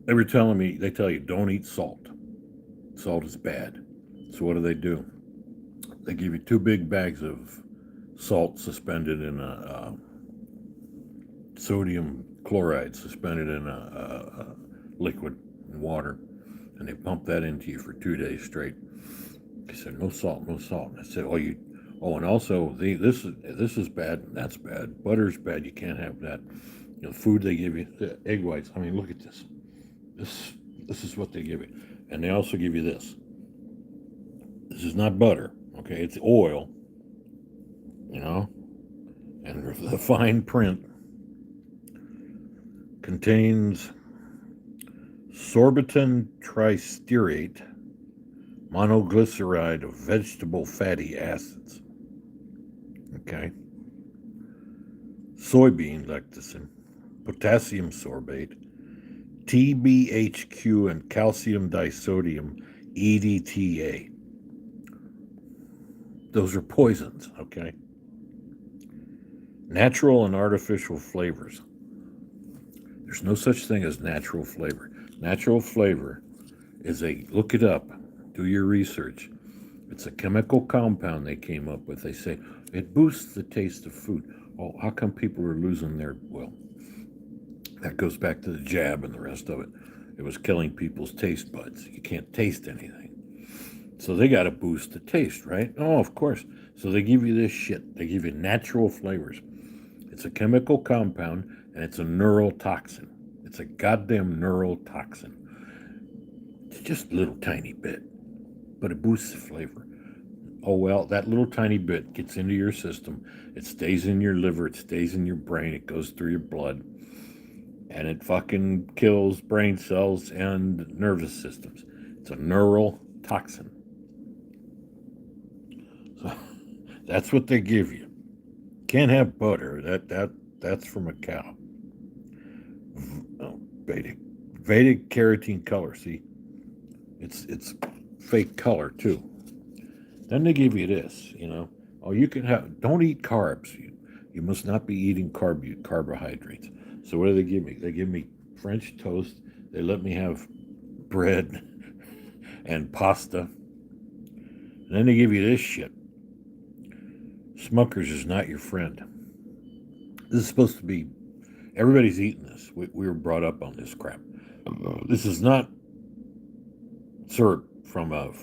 They were telling me, they tell you don't eat salt. Salt is bad. So what do? They give you two big bags of salt suspended in a sodium chloride suspended in a liquid in water, and they pump that into you for 2 days straight. They said no salt, no salt. And I said, and also this is bad. And that's bad. Butter's bad. You can't have that. The food they give you, the egg whites. I mean, look at this. This this is what they give you, and they also give you this. This is not butter. Okay, it's oil. You know, and the fine print contains sorbitan tristearate, monoglyceride of vegetable fatty acids. Okay, soybean lecithin, potassium sorbate, TBHQ, and calcium disodium EDTA. Those are poisons, okay? Natural and artificial flavors. There's no such thing as natural flavor. Natural flavor is look it up, do your research. It's a chemical compound they came up with. They say it boosts the taste of food. Oh, how come people are losing well, that goes back to the jab and the rest of it. It was killing people's taste buds. You can't taste anything. So they got to boost the taste, right? Oh, of course. So they give you this shit. They give you natural flavors. It's a chemical compound and it's a neural toxin. It's a goddamn neural toxin. It's just a little tiny bit, but it boosts the flavor. Oh, well, that little tiny bit gets into your system. It stays in your liver. It stays in your brain. It goes through your blood. And it fucking kills brain cells and nervous systems. It's a neural toxin. So that's what they give you. Can't have butter. That's from a cow. Oh, Vedic carotene color. See, it's fake color too. Then they give you this. Oh, you can have. Don't eat carbs. You must not be eating carbohydrates. So what do they give me? They give me French toast. They let me have bread and pasta. And then they give you this shit. Smuckers is not your friend. This is supposed to be. Everybody's eating this. We were brought up on this crap. This is not syrup from a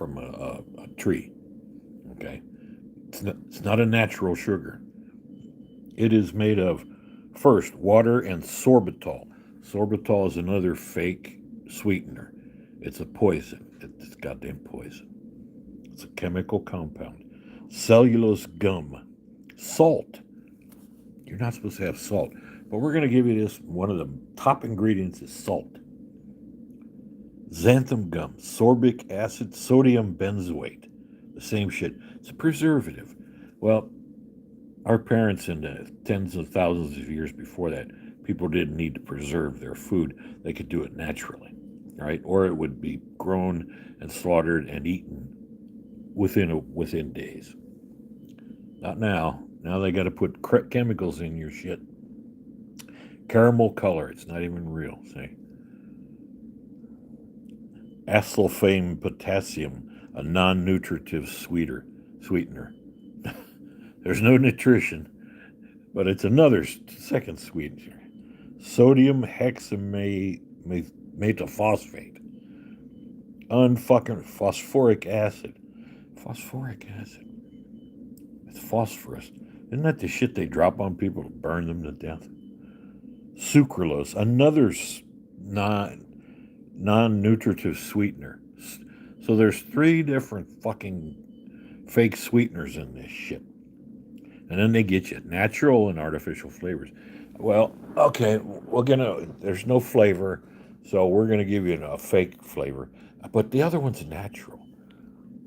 tree. Okay, it's not a natural sugar. It is made of first water and sorbitol. Sorbitol is another fake sweetener. It's a poison. It's goddamn poison. It's a chemical compound. Cellulose gum. Salt. You're not supposed to have salt. But we're going to give you this. One of the top ingredients is salt. Xanthan gum, sorbic acid, sodium benzoate. The same shit. It's a preservative. Well, our parents in the tens of thousands of years before that, people didn't need to preserve their food. They could do it naturally, right? Or it would be grown and slaughtered and eaten within days. Not now. Now they got to put chemicals in your shit. Caramel color. It's not even real. See, acesulfame potassium, a non-nutritive sweetener. There's no nutrition, but it's another second sweetener. Sodium hexametaphosphate. Unfucking phosphoric acid. Phosphoric acid. It's phosphorus. Isn't that the shit they drop on people to burn them to death? Sucralose, another non-nutritive sweetener. So there's 3 different fucking fake sweeteners in this shit. And then they get you natural and artificial flavors. Well, okay, there's no flavor, so we're gonna give you a fake flavor. But the other one's natural.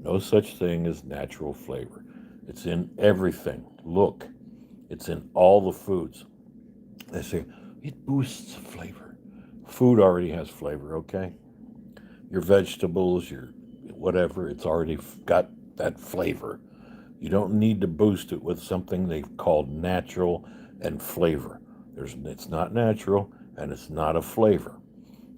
No such thing as natural flavor. It's in everything. Look, it's in all the foods. They say it boosts flavor. Food already has flavor, okay? Your vegetables, your whatever, it's already got that flavor. You don't need to boost it with something they've called natural and flavor. It's not natural and it's not a flavor.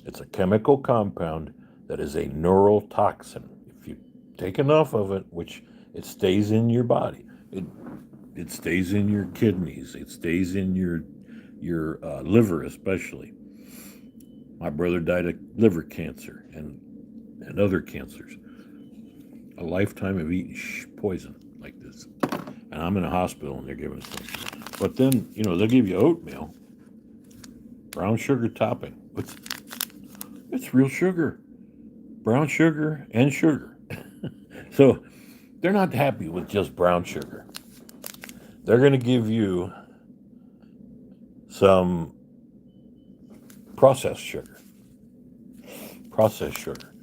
It's a chemical compound that is a neurotoxin. If you take enough of it, which it stays in your body, it stays in your kidneys, it stays in your liver, especially. My brother died of liver cancer and other cancers. A lifetime of eating poison like this, and I'm in a hospital and they're giving us things. But then they'll give you oatmeal, brown sugar topping. It's real sugar, brown sugar and sugar. So they're not happy with just brown sugar. They're going to give you some processed sugar. Processed sugar.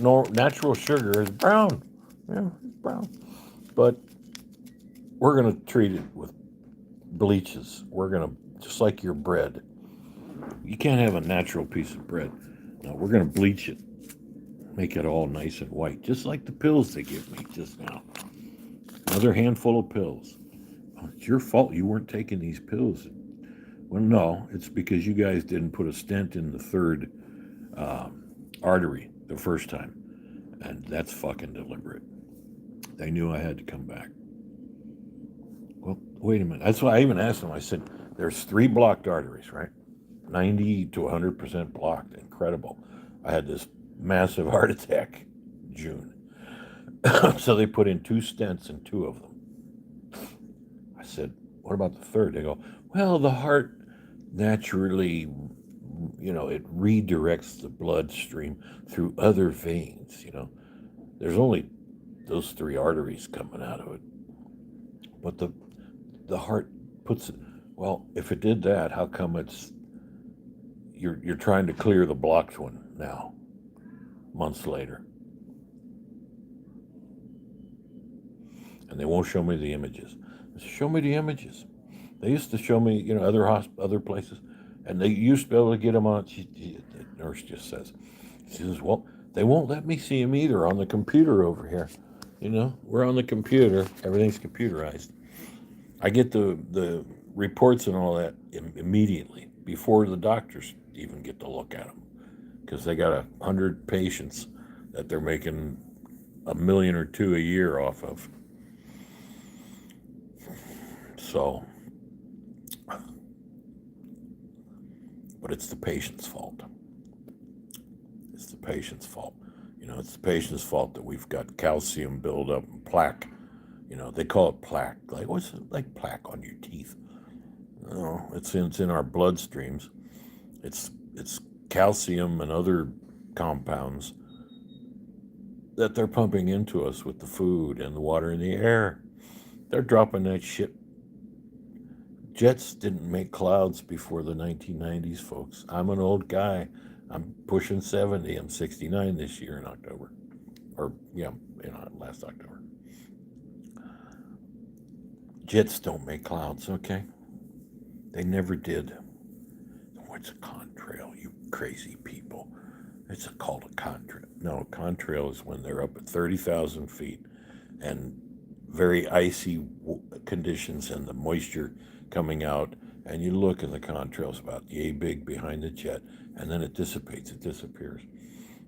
No, natural sugar is brown. Yeah, it's brown. But we're going to treat it with bleaches. We're going to, just like your bread. You can't have a natural piece of bread. No, we're going to bleach it. Make it all nice and white, just like the pills they give me just now. Another handful of pills. Oh, it's your fault you weren't taking these pills. Well, no, it's because you guys didn't put a stent in the third artery the first time. And that's fucking deliberate. They knew I had to come back. Well, wait a minute. That's why I even asked them. I said, there's 3 blocked arteries, right? 90 to 100% blocked. Incredible. I had this massive heart attack June. So they put in 2 stents in 2 of them. I said, what about the third? They go, well, the heart naturally, it redirects the bloodstream through other veins, There's only those 3 arteries coming out of it. But the heart puts it, well, if it did that, how come you're trying to clear the blocked one now, months later? And they won't show me the images. I said, show me the images. They used to show me, other places, and they used to be able to get them on. The nurse just says, she says, well, they won't let me see them either on the computer over here. We're on the computer. Everything's computerized. I get the reports and all that immediately before the doctors even get to look at them, because they got 100 patients that they're making $1 million or $2 million a year off of. So, but it's the patient's fault. It's the patient's fault. It's the patient's fault that we've got calcium buildup and plaque. They call it plaque. Like, what's it like plaque on your teeth? No, it's in our bloodstreams. It's calcium and other compounds that they're pumping into us with the food and the water and the air. They're dropping that shit. Jets didn't make clouds before the 1990s, folks. I'm an old guy. I'm pushing 70. I'm 69 this year in October. Or, last October. Jets don't make clouds, okay? They never did. What's a contrail, you crazy people? It's called a contrail. No, a contrail is when they're up at 30,000 feet and very icy conditions and the moisture coming out, and you look and the contrail's about yay big behind the jet, and then it dissipates, it disappears.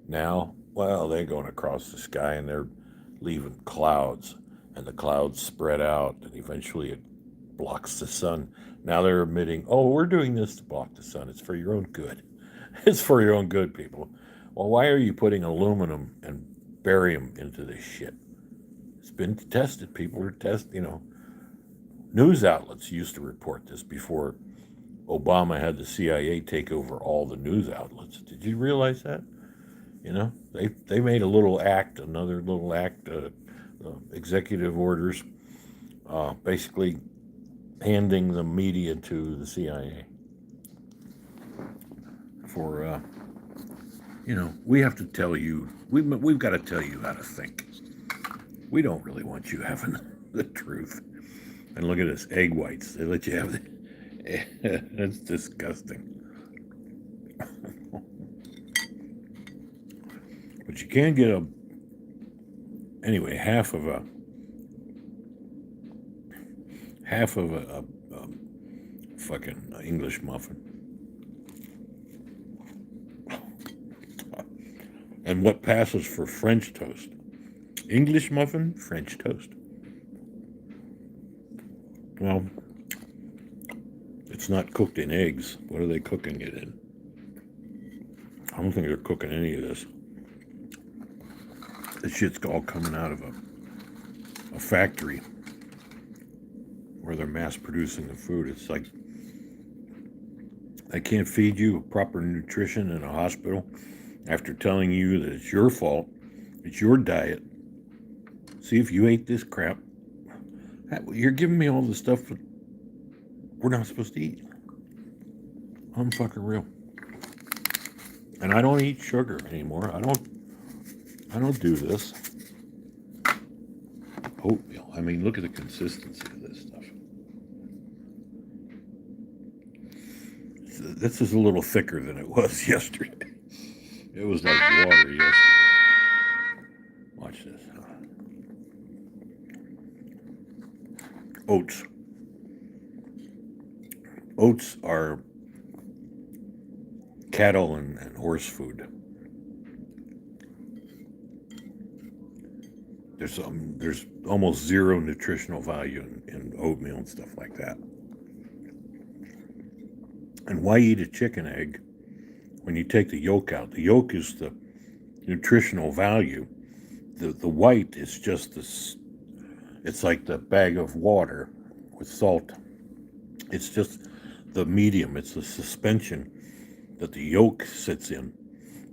Now, well, they're going across the sky and they're leaving clouds, and the clouds spread out, and eventually it blocks the sun. Now they're admitting, oh, we're doing this to block the sun. It's for your own good. It's for your own good, people. Well, why are you putting aluminum and barium into this shit? It's been tested. People are news outlets used to report this before Obama had the CIA take over all the news outlets. Did you realize that? They made another little act, executive orders, basically handing the media to the CIA for, we have to tell you, we've got to tell you how to think. We don't really want you having the truth. And look at this, egg whites. They let you have it. That's disgusting. But you can get half of a fucking English muffin. And what passes for French toast? English muffin, French toast. Well, it's not cooked in eggs. What are they cooking it in? I don't think they're cooking any of this. This shit's all coming out of a factory where they're mass producing the food. It's like they can't feed you proper nutrition in a hospital after telling you that it's your fault, it's your diet. See, if you ate this crap, you're giving me all the stuff that we're not supposed to eat. I'm fucking real. And I don't eat sugar anymore. I don't do this. Oatmeal. I mean, look at the consistency of this stuff. This is a little thicker than it was yesterday. It was like water yesterday. Watch this. Oats. Oats are cattle and horse food. There's almost zero nutritional value in oatmeal and stuff like that. And why eat a chicken egg when you take the yolk out? The yolk is the nutritional value. The white is just this. It's like the bag of water with salt. It's just the medium. It's the suspension that the yolk sits in.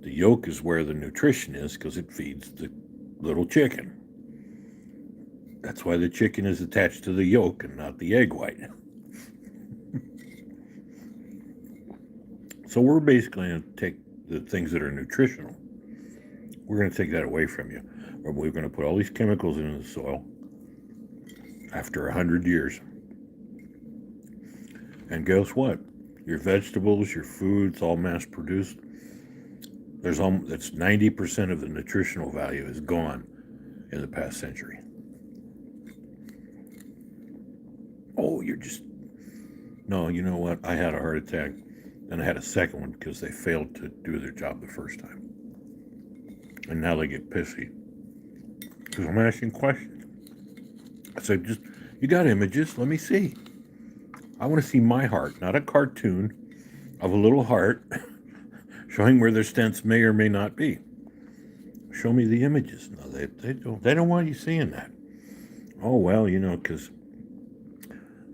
The yolk is where the nutrition is because it feeds the little chicken. That's why the chicken is attached to the yolk and not the egg white. So we're basically going to take the things that are nutritional. We're going to take that away from you. We're going to put all these chemicals into the soil after 100 years. And guess what? Your vegetables, your food's all mass produced. That's 90% of the nutritional value is gone in the past century. Oh, no, you know what? I had a heart attack and I had a second one because they failed to do their job the first time. And now they get pissy because I'm asking questions. I said, you got images? Let me see. I want to see my heart, not a cartoon of a little heart showing where their stents may or may not be. Show me the images. No, they don't want you seeing that. Oh, well, because,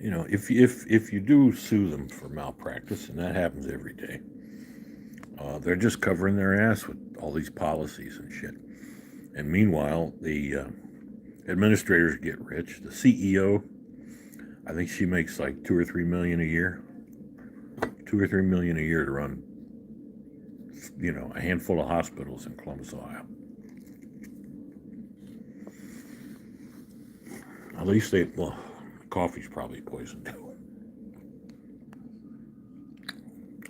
if you do sue them for malpractice, and that happens every day, they're just covering their ass with all these policies and shit. And meanwhile, the administrators get rich. The CEO, I think she makes like $2 or $3 million a year. $2 or $3 million a year to run, a handful of hospitals in Columbus, Ohio. At least coffee's probably poison too.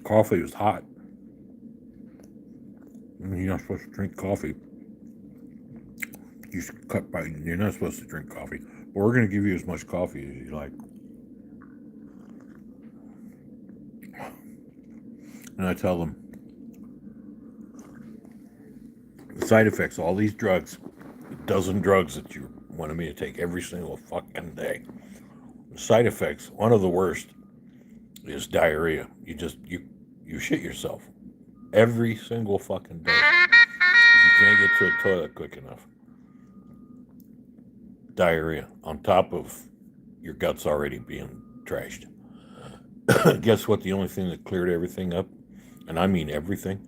Coffee was hot. You're not supposed to drink coffee. You're not supposed to drink coffee. But we're going to give you as much coffee as you like. And I tell them, the side effects, all these drugs, a dozen drugs that you wanted me to take every single fucking day. The side effects, one of the worst is diarrhea. You shit yourself every single fucking day. If you can't get to a toilet quick enough. Diarrhea on top of your guts already being trashed. Guess what? The only thing that cleared everything up, and I mean everything,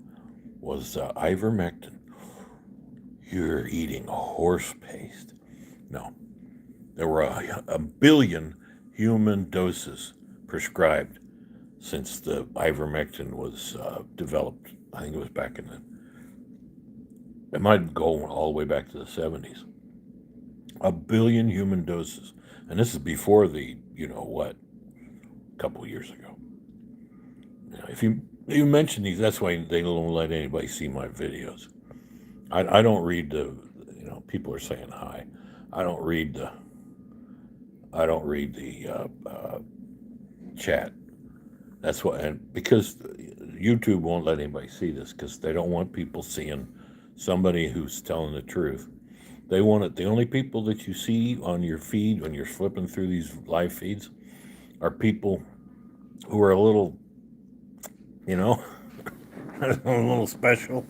was ivermectin. You're eating horse paste. No. There were a billion human doses prescribed since the ivermectin was developed. I think it was back it might go all the way back to the 70s. A billion human doses. And this is before the, a couple of years ago. If you mention these, that's why they don't let anybody see my videos. I don't read people are saying hi. I don't read the chat. That's why, and because YouTube won't let anybody see this because they don't want people seeing somebody who's telling the truth. They want it. The only people that you see on your feed when you're flipping through these live feeds are people who are a little, you know, a little special.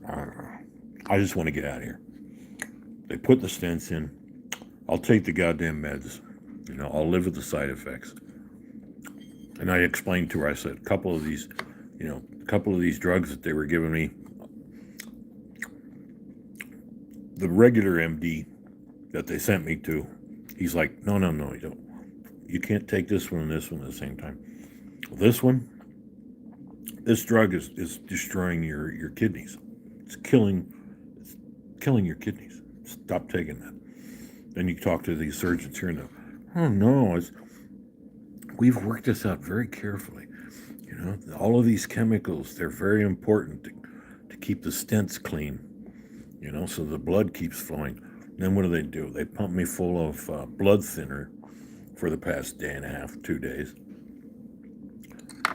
I don't know. I just want to get out of here. They put the stents in. I'll take the goddamn meds. You know, I'll live with the side effects. And I explained to her, I said, a couple of these drugs that they were giving me, the regular MD that they sent me to, he's like, no, you don't. You can't take this one and this one at the same time. This drug is destroying your kidneys. It's killing your kidneys. Stop taking that. Then you talk to these surgeons here and they're, oh no, we've worked this out very carefully. You know, all of these chemicals, they're very important to keep the stents clean, you know, so the blood keeps flowing. And then what do? They pump me full of blood thinner for the past day and a half, 2 days.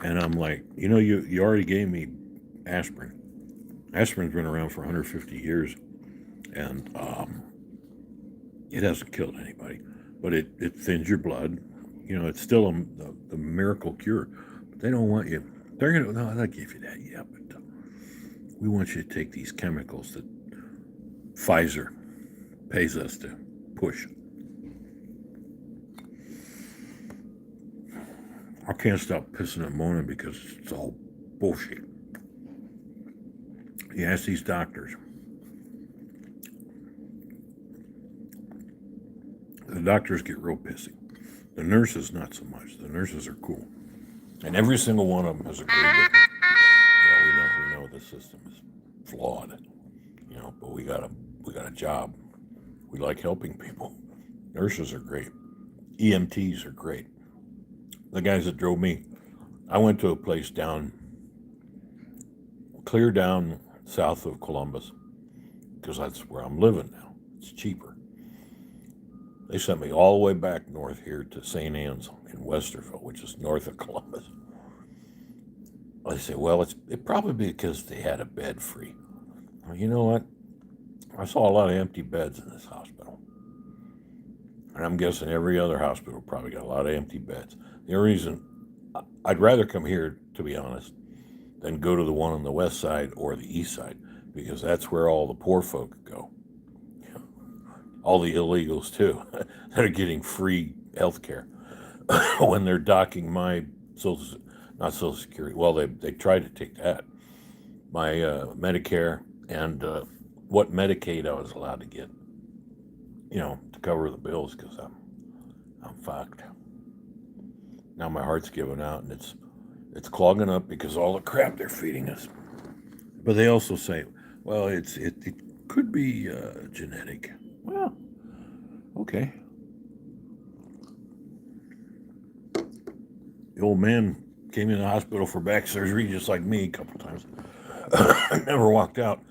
And I'm like, you know, you already gave me aspirin. Aspirin's been around for 150 years, and it hasn't killed anybody, but it thins your blood. You know, it's still the miracle cure. But they don't want you. They'll give you that, yeah, but we want you to take these chemicals that Pfizer pays us to push. I can't stop pissing and moaning because it's all bullshit. You ask these doctors. The doctors get real pissy. The nurses, not so much. The nurses are cool. And every single one of them has agreed with me. Yeah, we know the system is flawed. You know, but we got a job. We like helping people. Nurses are great. EMTs are great. The guys that drove me, I went to a place clear down south of Columbus, because that's where I'm living now. It's cheaper. They sent me all the way back north here to St. Anne's in Westerville, which is north of Columbus. I say, well, it probably because they had a bed free. Well, you know what? I saw a lot of empty beds in this hospital. And I'm guessing every other hospital probably got a lot of empty beds. The only reason I'd rather come here, to be honest, than go to the one on the west side or the east side, because that's where all the poor folk go. All the illegals, too, that are getting free health care when they're docking my not Social Security. Well, they tried to take that. My Medicare and what Medicaid I was allowed to get, you know, to cover the bills, because I'm fucked. Now my heart's giving out, and it's clogging up because all the crap they're feeding us. But they also say, well, it could be genetic. Well, okay. The old man came in the hospital for back surgery just like me a couple times. Never walked out.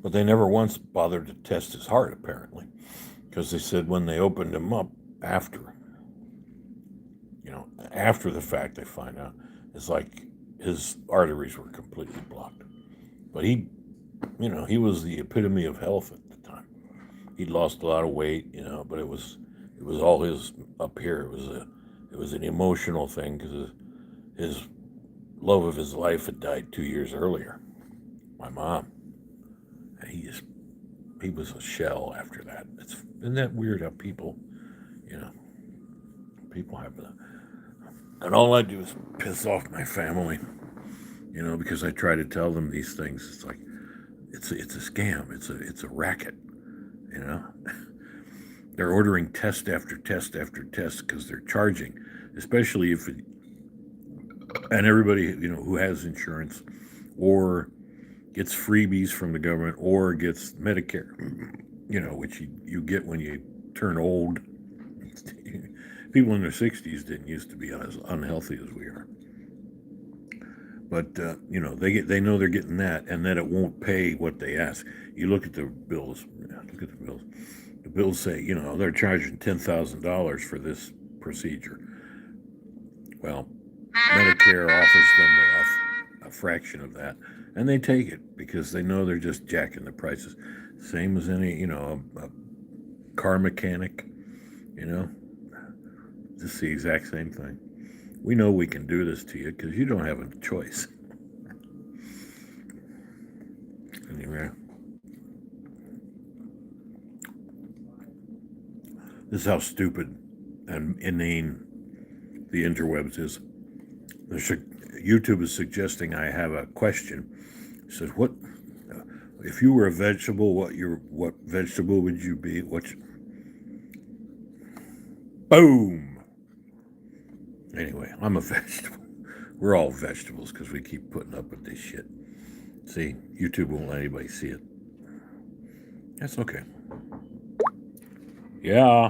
But they never once bothered to test his heart, apparently, because they said when they opened him up after the fact, they find out it's like his arteries were completely blocked. But he was the epitome of health at the time. He'd lost a lot of weight, but it was all his up here. It was an emotional thing, because his love of his life had died 2 years earlier. My mom. And he was a shell after that. Isn't that weird how people have that? And all I do is piss off my family, because I try to tell them these things. It's like, it's a scam. It's a racket, They're ordering test after test after test because they're charging, especially and everybody, who has insurance or gets freebies from the government or gets Medicare, which you get when you turn old. People in their 60s didn't used to be as unhealthy as we are. But, they know they're getting that, and that it won't pay what they ask. You look at the bills. The bills say, they're charging $10,000 for this procedure. Well, Medicare offers them a fraction of that, and they take it because they know they're just jacking the prices. Same as any, a car mechanic, you know, just the exact same thing. We know we can do this to you because you don't have a choice. Anyway, this is how stupid and inane the interwebs is. YouTube is suggesting I have a question. It says, "What if you were a vegetable? What vegetable would you be? Boom. Anyway, I'm a vegetable. We're all vegetables because we keep putting up with this shit. See, YouTube won't let anybody see it. That's okay. Yeah.